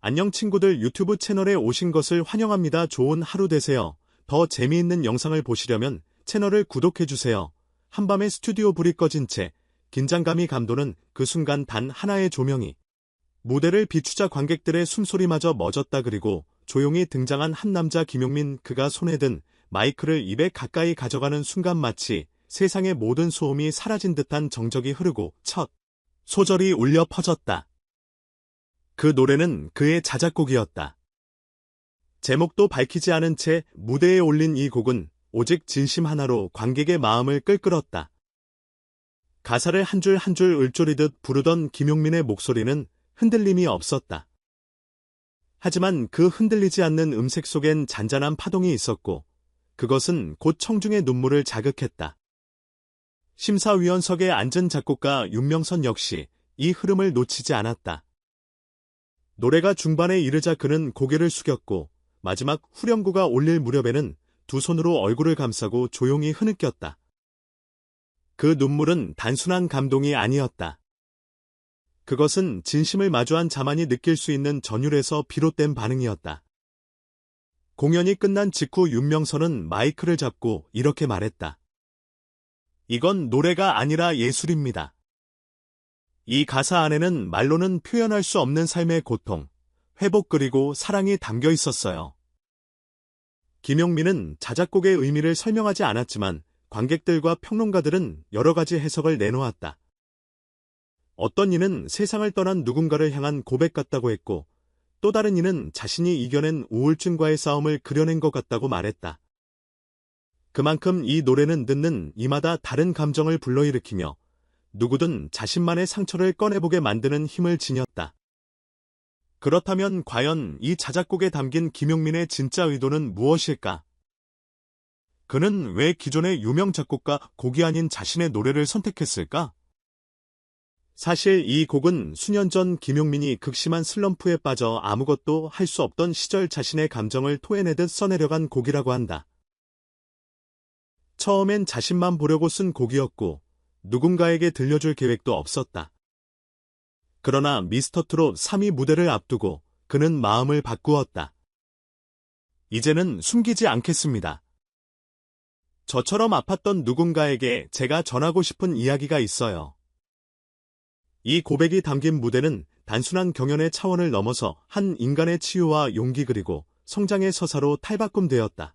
안녕 친구들, 유튜브 채널에 오신 것을 환영합니다. 좋은 하루 되세요. 더 재미있는 영상을 보시려면 채널을 구독해주세요. 한밤에 스튜디오 불이 꺼진 채 긴장감이 감도는 그 순간 단 하나의 조명이 무대를 비추자 관객들의 숨소리마저 멎었다. 그리고 조용히 등장한 한 남자, 김용민. 그가 손에 든 마이크를 입에 가까이 가져가는 순간 마치 세상의 모든 소음이 사라진 듯한 정적이 흐르고 첫 소절이 울려 퍼졌다. 그 노래는 그의 자작곡이었다. 제목도 밝히지 않은 채 무대에 올린 이 곡은 오직 진심 하나로 관객의 마음을 끌끌었다. 가사를 한 줄 한 줄 을조리듯 부르던 김용민의 목소리는 흔들림이 없었다. 하지만 그 흔들리지 않는 음색 속엔 잔잔한 파동이 있었고 그것은 곧 청중의 눈물을 자극했다. 심사위원석에 앉은 작곡가 윤명선 역시 이 흐름을 놓치지 않았다. 노래가 중반에 이르자 그는 고개를 숙였고 마지막 후렴구가 울릴 무렵에는 두 손으로 얼굴을 감싸고 조용히 흐느꼈다. 그 눈물은 단순한 감동이 아니었다. 그것은 진심을 마주한 자만이 느낄 수 있는 전율에서 비롯된 반응이었다. 공연이 끝난 직후 윤명선은 마이크를 잡고 이렇게 말했다. 이건 노래가 아니라 예술입니다. 이 가사 안에는 말로는 표현할 수 없는 삶의 고통, 회복 그리고 사랑이 담겨 있었어요. 김용민은 자작곡의 의미를 설명하지 않았지만 관객들과 평론가들은 여러 가지 해석을 내놓았다. 어떤 이는 세상을 떠난 누군가를 향한 고백 같다고 했고 또 다른 이는 자신이 이겨낸 우울증과의 싸움을 그려낸 것 같다고 말했다. 그만큼 이 노래는 듣는 이마다 다른 감정을 불러일으키며 누구든 자신만의 상처를 꺼내보게 만드는 힘을 지녔다. 그렇다면 과연 이 자작곡에 담긴 김용민의 진짜 의도는 무엇일까? 그는 왜 기존의 유명 작곡가 곡이 아닌 자신의 노래를 선택했을까? 사실 이 곡은 수년 전 김용민이 극심한 슬럼프에 빠져 아무것도 할 수 없던 시절 자신의 감정을 토해내듯 써내려간 곡이라고 한다. 처음엔 자신만 보려고 쓴 곡이었고 누군가에게 들려줄 계획도 없었다. 그러나 미스터트롯 3위 무대를 앞두고 그는 마음을 바꾸었다. 이제는 숨기지 않겠습니다. 저처럼 아팠던 누군가에게 제가 전하고 싶은 이야기가 있어요. 이 고백이 담긴 무대는 단순한 경연의 차원을 넘어서 한 인간의 치유와 용기 그리고 성장의 서사로 탈바꿈되었다.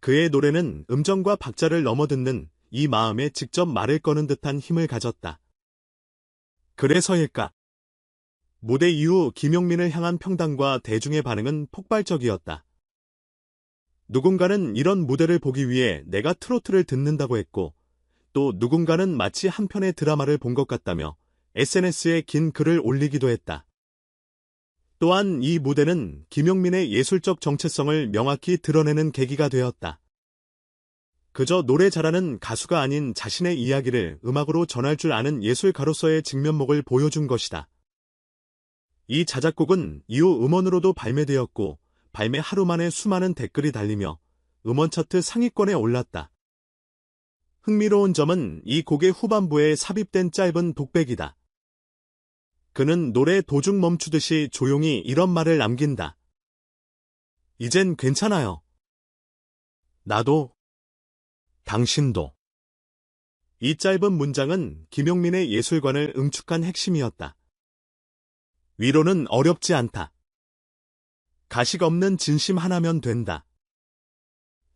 그의 노래는 음정과 박자를 넘어듣는 이 마음에 직접 말을 거는 듯한 힘을 가졌다. 그래서일까? 무대 이후 김용민을 향한 평단과 대중의 반응은 폭발적이었다. 누군가는 이런 무대를 보기 위해 내가 트로트를 듣는다고 했고 또 누군가는 마치 한 편의 드라마를 본 것 같다며 SNS에 긴 글을 올리기도 했다. 또한 이 무대는 김용민의 예술적 정체성을 명확히 드러내는 계기가 되었다. 그저 노래 잘하는 가수가 아닌 자신의 이야기를 음악으로 전할 줄 아는 예술가로서의 직면목을 보여준 것이다. 이 자작곡은 이후 음원으로도 발매되었고 발매 하루 만에 수많은 댓글이 달리며 음원 차트 상위권에 올랐다. 흥미로운 점은 이 곡의 후반부에 삽입된 짧은 독백이다. 그는 노래 도중 멈추듯이 조용히 이런 말을 남긴다. 이젠 괜찮아요. 나도, 당신도. 이 짧은 문장은 김용민의 예술관을 응축한 핵심이었다. 위로는 어렵지 않다. 가식 없는 진심 하나면 된다.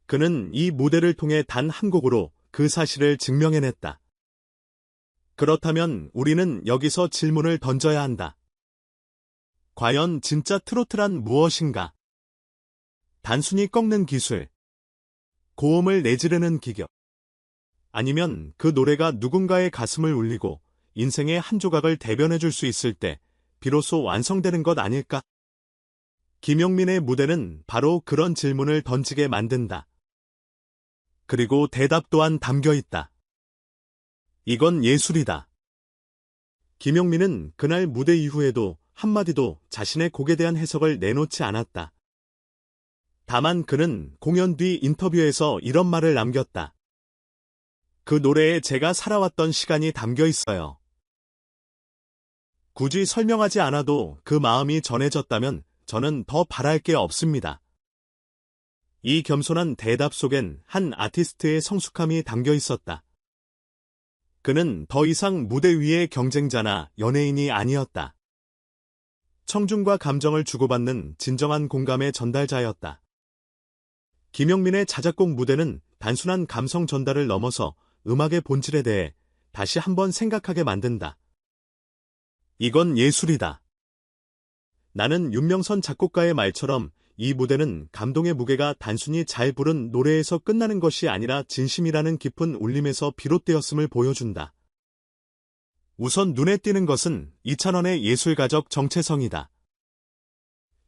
그는 이 무대를 통해 단 한 곡으로 그 사실을 증명해냈다. 그렇다면 우리는 여기서 질문을 던져야 한다. 과연 진짜 트로트란 무엇인가? 단순히 꺾는 기술, 고음을 내지르는 기교, 아니면 그 노래가 누군가의 가슴을 울리고 인생의 한 조각을 대변해줄 수 있을 때 비로소 완성되는 것 아닐까? 김용민의 무대는 바로 그런 질문을 던지게 만든다. 그리고 대답 또한 담겨 있다. 이건 예술이다. 김용민은 그날 무대 이후에도 한마디도 자신의 곡에 대한 해석을 내놓지 않았다. 다만 그는 공연 뒤 인터뷰에서 이런 말을 남겼다. 그 노래에 제가 살아왔던 시간이 담겨 있어요. 굳이 설명하지 않아도 그 마음이 전해졌다면 저는 더 바랄 게 없습니다. 이 겸손한 대답 속엔 한 아티스트의 성숙함이 담겨 있었다. 그는 더 이상 무대 위의 경쟁자나 연예인이 아니었다. 청중과 감정을 주고받는 진정한 공감의 전달자였다. 김영민의 자작곡 무대는 단순한 감성 전달을 넘어서 음악의 본질에 대해 다시 한번 생각하게 만든다. 이건 예술이다. 나는 윤명선 작곡가의 말처럼 이 무대는 감동의 무게가 단순히 잘 부른 노래에서 끝나는 것이 아니라 진심이라는 깊은 울림에서 비롯되었음을 보여준다. 우선 눈에 띄는 것은 이찬원의 예술가적 정체성이다.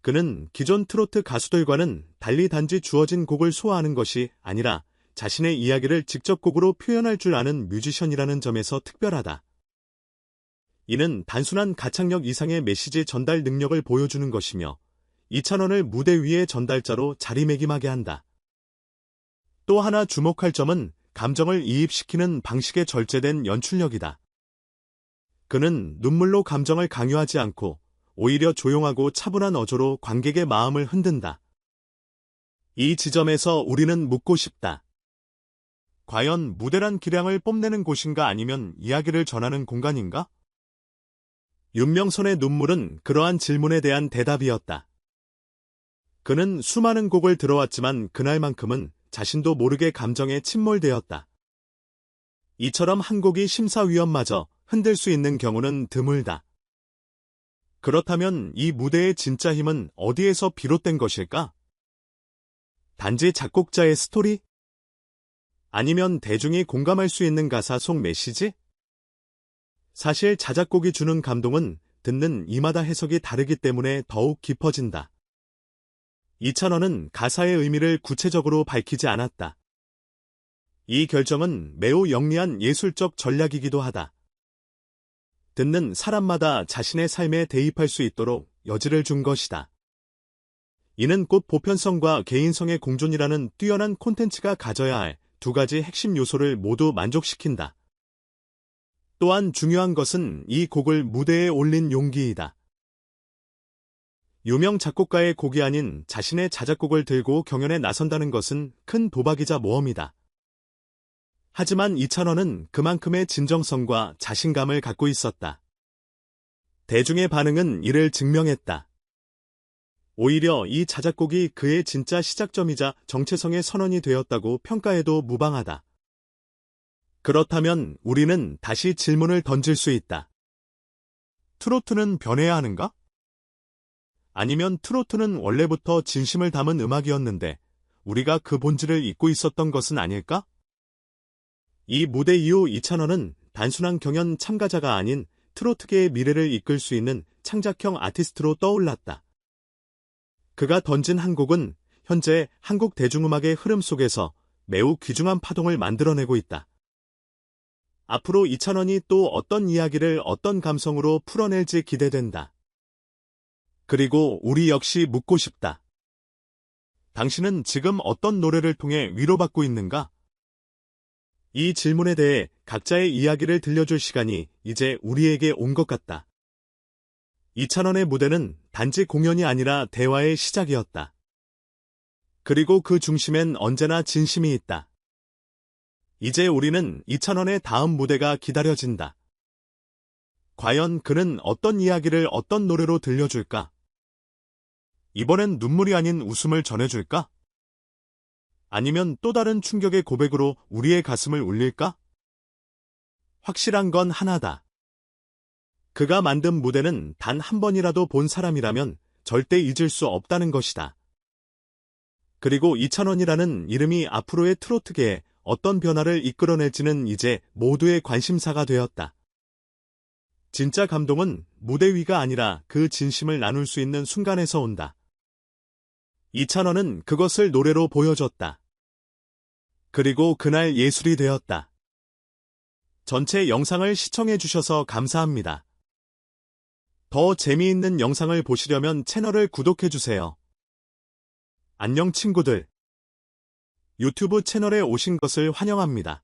그는 기존 트로트 가수들과는 달리 단지 주어진 곡을 소화하는 것이 아니라 자신의 이야기를 직접 곡으로 표현할 줄 아는 뮤지션이라는 점에서 특별하다. 이는 단순한 가창력 이상의 메시지 전달 능력을 보여주는 것이며 이찬원을 무대 위의 전달자로 자리매김하게 한다. 또 하나 주목할 점은 감정을 이입시키는 방식에 절제된 연출력이다. 그는 눈물로 감정을 강요하지 않고 오히려 조용하고 차분한 어조로 관객의 마음을 흔든다. 이 지점에서 우리는 묻고 싶다. 과연 무대란 기량을 뽐내는 곳인가 아니면 이야기를 전하는 공간인가? 윤명선의 눈물은 그러한 질문에 대한 대답이었다. 그는 수많은 곡을 들어왔지만 그날만큼은 자신도 모르게 감정에 침몰되었다. 이처럼 한 곡이 심사위원마저 흔들 수 있는 경우는 드물다. 그렇다면 이 무대의 진짜 힘은 어디에서 비롯된 것일까? 단지 작곡자의 스토리? 아니면 대중이 공감할 수 있는 가사 속 메시지? 사실 자작곡이 주는 감동은 듣는 이마다 해석이 다르기 때문에 더욱 깊어진다. 이찬원은 가사의 의미를 구체적으로 밝히지 않았다. 이 결정은 매우 영리한 예술적 전략이기도 하다. 듣는 사람마다 자신의 삶에 대입할 수 있도록 여지를 준 것이다. 이는 곧 보편성과 개인성의 공존이라는 뛰어난 콘텐츠가 가져야 할 두 가지 핵심 요소를 모두 만족시킨다. 또한 중요한 것은 이 곡을 무대에 올린 용기이다. 유명 작곡가의 곡이 아닌 자신의 자작곡을 들고 경연에 나선다는 것은 큰 도박이자 모험이다. 하지만 이찬원은 그만큼의 진정성과 자신감을 갖고 있었다. 대중의 반응은 이를 증명했다. 오히려 이 자작곡이 그의 진짜 시작점이자 정체성의 선언이 되었다고 평가해도 무방하다. 그렇다면 우리는 다시 질문을 던질 수 있다. 트로트는 변해야 하는가? 아니면 트로트는 원래부터 진심을 담은 음악이었는데 우리가 그 본질을 잊고 있었던 것은 아닐까? 이 무대 이후 이찬원은 단순한 경연 참가자가 아닌 트로트계의 미래를 이끌 수 있는 창작형 아티스트로 떠올랐다. 그가 던진 한 곡은 현재 한국 대중음악의 흐름 속에서 매우 귀중한 파동을 만들어내고 있다. 앞으로 이찬원이 또 어떤 이야기를 어떤 감성으로 풀어낼지 기대된다. 그리고 우리 역시 묻고 싶다. 당신은 지금 어떤 노래를 통해 위로받고 있는가? 이 질문에 대해 각자의 이야기를 들려줄 시간이 이제 우리에게 온 것 같다. 이찬원의 무대는 단지 공연이 아니라 대화의 시작이었다. 그리고 그 중심엔 언제나 진심이 있다. 이제 우리는 이찬원의 다음 무대가 기다려진다. 과연 그는 어떤 이야기를 어떤 노래로 들려줄까? 이번엔 눈물이 아닌 웃음을 전해줄까? 아니면 또 다른 충격의 고백으로 우리의 가슴을 울릴까? 확실한 건 하나다. 그가 만든 무대는 단 한 번이라도 본 사람이라면 절대 잊을 수 없다는 것이다. 그리고 이찬원이라는 이름이 앞으로의 트로트계에 어떤 변화를 이끌어낼지는 이제 모두의 관심사가 되었다. 진짜 감동은 무대 위가 아니라 그 진심을 나눌 수 있는 순간에서 온다. 이찬원은 그것을 노래로 보여줬다. 그리고 그날 예술이 되었다. 전체 영상을 시청해주셔서 감사합니다. 더 재미있는 영상을 보시려면 채널을 구독해주세요. 안녕 친구들. 유튜브 채널에 오신 것을 환영합니다.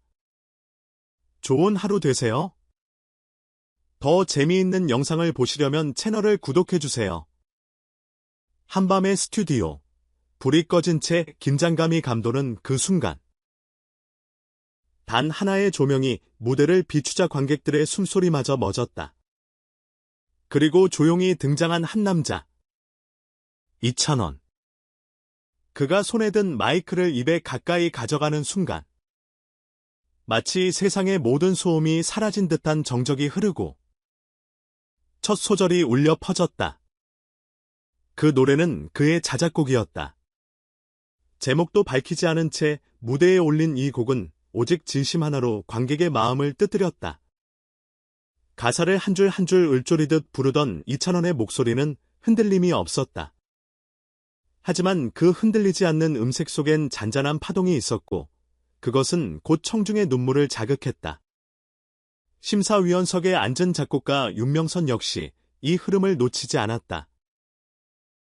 좋은 하루 되세요. 더 재미있는 영상을 보시려면 채널을 구독해주세요. 한밤의 스튜디오. 불이 꺼진 채 긴장감이 감도는 그 순간. 단 하나의 조명이 무대를 비추자 관객들의 숨소리마저 멎었다. 그리고 조용히 등장한 한 남자. 이찬원. 그가 손에 든 마이크를 입에 가까이 가져가는 순간. 마치 세상의 모든 소음이 사라진 듯한 정적이 흐르고 첫 소절이 울려 퍼졌다. 그 노래는 그의 자작곡이었다. 제목도 밝히지 않은 채 무대에 올린 이 곡은 오직 진심 하나로 관객의 마음을 뜨뜨렸다. 가사를 한 줄 한 줄 을조리듯 부르던 이찬원의 목소리는 흔들림이 없었다. 하지만 그 흔들리지 않는 음색 속엔 잔잔한 파동이 있었고 그것은 곧 청중의 눈물을 자극했다. 심사위원석에 앉은 작곡가 윤명선 역시 이 흐름을 놓치지 않았다.